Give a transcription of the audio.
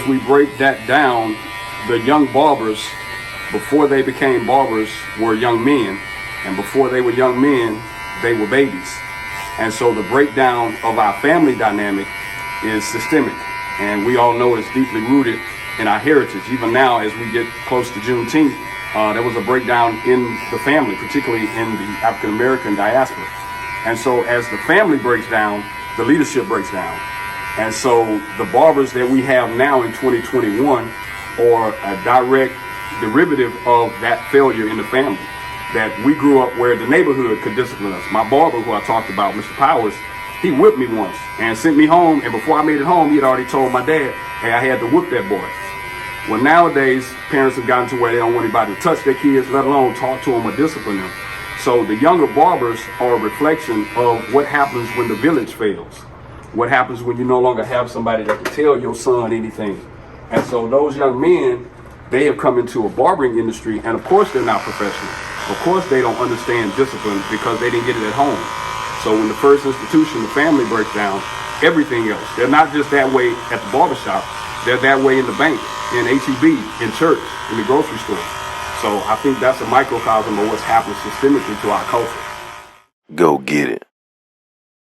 we break that down, the young barbers, before they became barbers, were young men. And before they were young men, they were babies. And so the breakdown of our family dynamic is systemic. And we all know it's deeply rooted in our heritage. Even now, as we get close to Juneteenth, there was a breakdown in the family, particularly in the African American diaspora. And so as the family breaks down, the leadership breaks down. And so the barbers that we have now in 2021 are a direct derivative of that failure in the family. That we grew up where the neighborhood could discipline us. My barber, who I talked about, Mr. Powers, he whipped me once and sent me home. And before I made it home, he had already told my dad, hey, I had to whip that boy. Well, nowadays, parents have gotten to where they don't want anybody to touch their kids, let alone talk to them or discipline them. So the younger barbers are a reflection of what happens when the village fails. What happens when you no longer have somebody that can tell your son anything. And so those young men, they have come into a barbering industry, and of course they're not professional. Of course they don't understand discipline because they didn't get it at home. So when the first institution, the family, breaks down, everything else, they're not just that way at the barbershop, they're that way in the bank, in HEB, in church, in the grocery store. So I think that's a microcosm of what's happening systemically to our culture. Go get it.